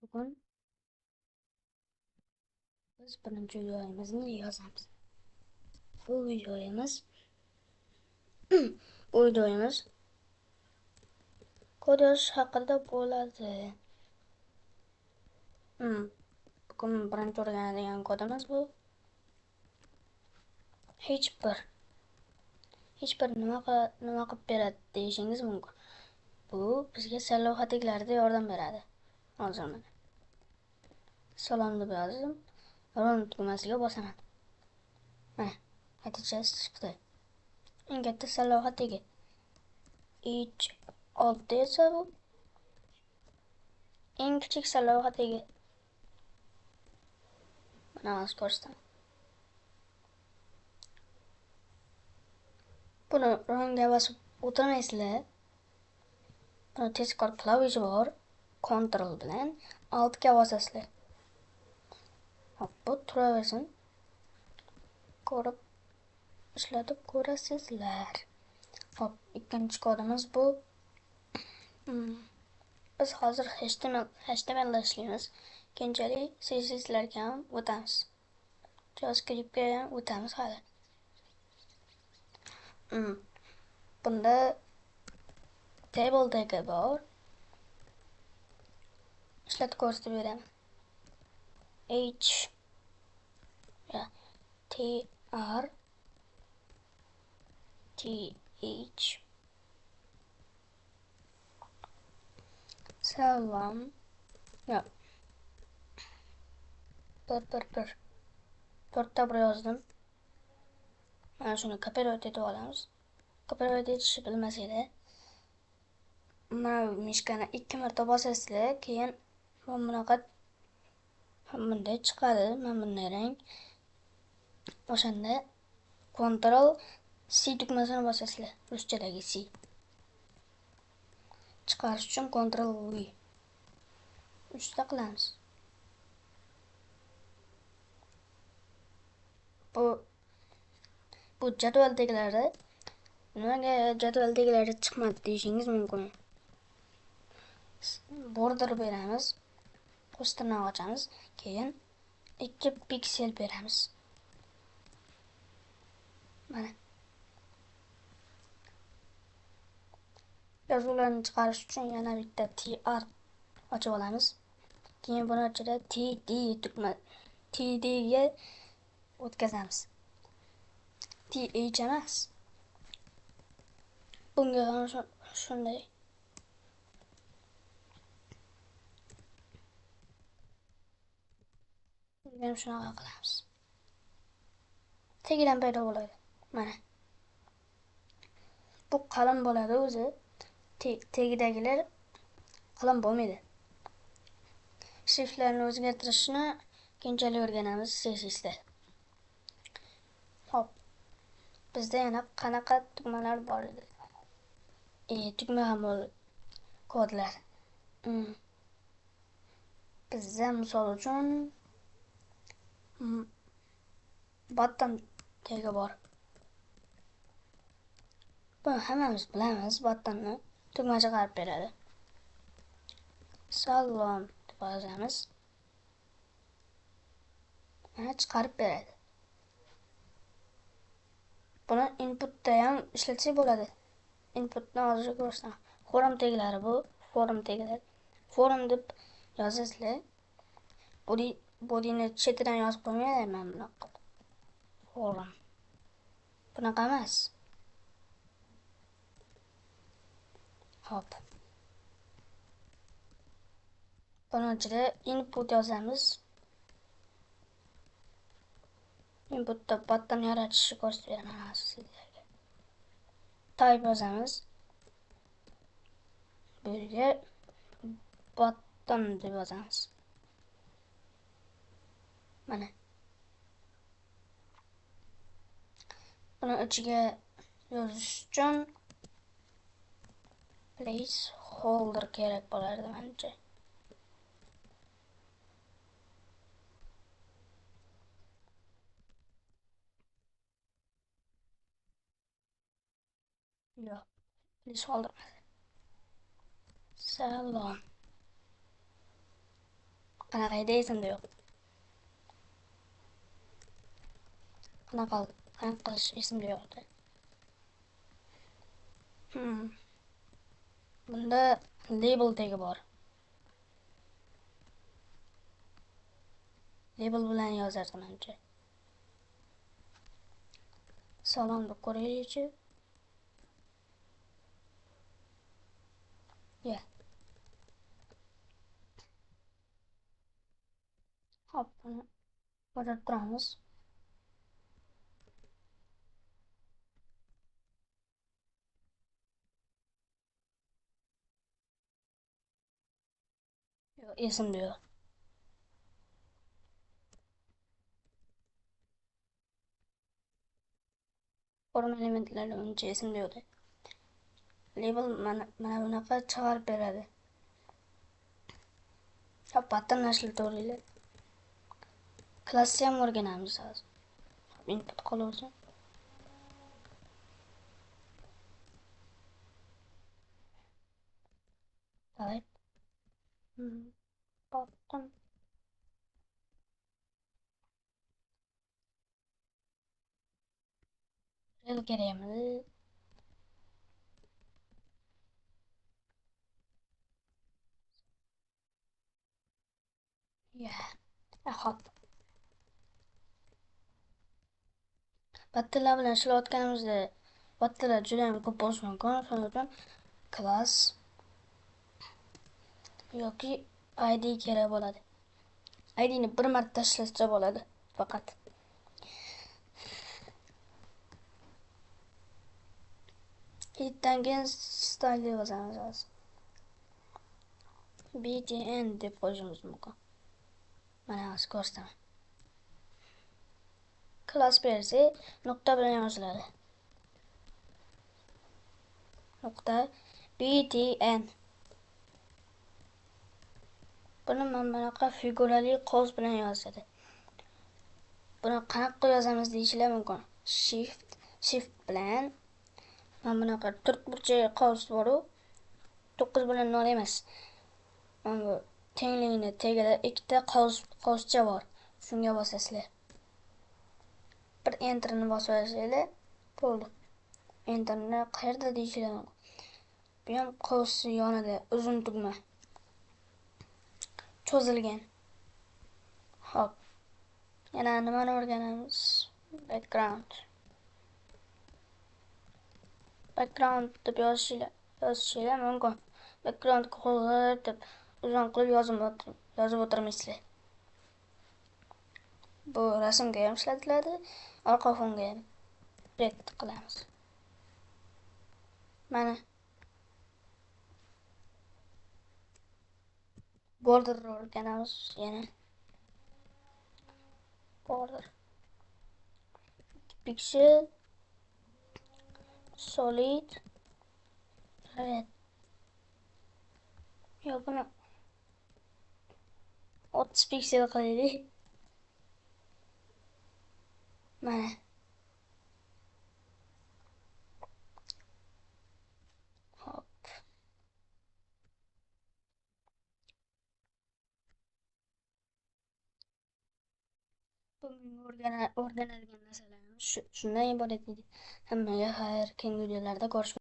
Bugun biz birinchi videomizni yozamiz. Bu videomiz bu videomiz kod yozish haqida bo'ladi. Bugun birinchi o'rganadigan kodimiz bu. Hech bir nima qilib beradi deyishingiz mumkin. Bu bizga saylov xatiklarida yordam beradi. Hozir mana salom deb yozdim. Run tugmasiga bosaman. Mana natijasi chiqdi. Eng katta saylov xatigi ich 6 esa bu eng kichik saylov xatigi. Mana hozir ko'rsataman. Buni runga bosib o'tirmaysizlar. Buni tezkor klavishi bor. Ctrl bilan Alt ga bosasizlar. Hop, bu turaversin. Ko'rib ishlatib ko'rasizlar. Hop, ikkinchi kodimiz bu. Biz hozir HTML da ishlaymiz. Keyinchalik CSSlarga ham o'tamiz. JavaScriptga ham o'tamiz hali. Bunda table tagi bor. Ishlatib ko'rsatib beraman. TRTH salom. Yo'q. Bir. To'rtta bir yozdim. Mana shuni copyright etib olamiz. Copyright etishni bilmasanglar, mana bu mishkani 2 marta bosasizlar, keyin bunaqa bunday chiqadi. Mana bunday rang. O'shanda Ctrl C tugmasini bosasizlar. Ruschadagi C. Chiqarish uchun Ctrl V. 3 ta qilamiz. Bu jadvaldagilari nimaga jadvaldagilari chiqmadi deyishingiz mumkin. Border beramiz. Qo'shtirnoq ochamiz. Keyin 2 piksel beramiz. Mana. Yozuvlarni chiqarish uchun yana bitta tr ochib olamiz. Keyin buni ichida td ga o'tkazamiz. th emas. Bunga ham shunday. Bunga shunaqa qilamiz. Tagidan paydo bo'ladi. Mana. Bu qalin bo'ladi o'zi. Tagidagilar qalin bo'lmaydi. Shriftlarni o'zgartirishni keyinchalik o'rganamiz CSS'da. Hop. Bizda yana qanaqa tugmalar bor edi? Tugma ham bor. Kodlar. Bizda misol uchun button tagi bor. Buni hammamiz bilamiz. Buttonni tugma chiqarib beradi. Salom deb yozamiz. Mana chiqarib beradi. Buni inputda ham ishlatsak bo'ladi. Inputni hozir ko'rsataman. Forum taglari bu. Forum taglari. Forum deb yozasizlar. Bodyni chetidan yozib qo'ymayman bunaqa. Forum. Bunaqa emas. Hop. Buni ichida input yozamiz. Inputda button yaratishni ko'rsatib beraman sizlarga. Type yozamiz. Bu yerga button deb yozamiz. Mana. Buni ichiga yozish uchun placeholder kerak bo'lardi menimcha. Yo'q, placeholder. Salom. Qanaqa edi esimda yo'q. Qanaqa qilish esimda yo'q. Bunda label tagi bor. Label bilan yozardi menimcha. Salom deb ko'raylikchi. Ya. Hop, buni o'rab turamiz. Yo'q, esimda yo'q. Forum elementlari uncha esimda yo'q. Label mana bunaqa chiqarib beradi. Pattern nashlab o'raylik. Klassni ham o'rganamiz hozir. Input qolaversin. Type. Pattern. Rel kerakmi? Ya. Hop. Patterlar bilan ishlayotganimizda patterlar juda ham ko'p bo'lishi mumkin. Shuning uchun class yoki id kerak bo'ladi. id ni bir marta tashlashcha bo'ladi faqat. Itdan keyin style yozamiz hozir. btn deb qo'yishimiz mumkin. Mana hozir ko'rsataman. Class bersa nuqta bilan yoziladi. Nuqta btn. Buni mana bunaqa figurali qovus bilan yozadi. Buni qanaqa yozamiz deyishlar mumkin. Shift bilan mana bunaqa to'rtburchak qovus bor-ku, 9 bilan 0 emas. Mana bu tengligini tagida ikkita qovuscha bor. Shunga bosasizlar. Bir enterni bosib olsanglar, bo'ldi. Enterni qayerda deyishlar mumkin. Bu ham qovusning yonida uzun tugma. Cho'zilgan. Hop. Yana nimani o'rganamiz? Background deb yozishinglar mumkin. Background qo'yib deb uzun qilib yozib o'tirmaysizlar. Bu rasmga ham ishlatiladi, orqa fonga ham red qilamiz. Mana border o'rganamiz yana. Border pixel solid red. Yo'q, buni 30 piksel qilaylik. Mana. Hop. Bugun o'rganadigan narsalarimiz shundan iborat edi. Hammaga xayr, keyingi videolarda ko'rishamiz.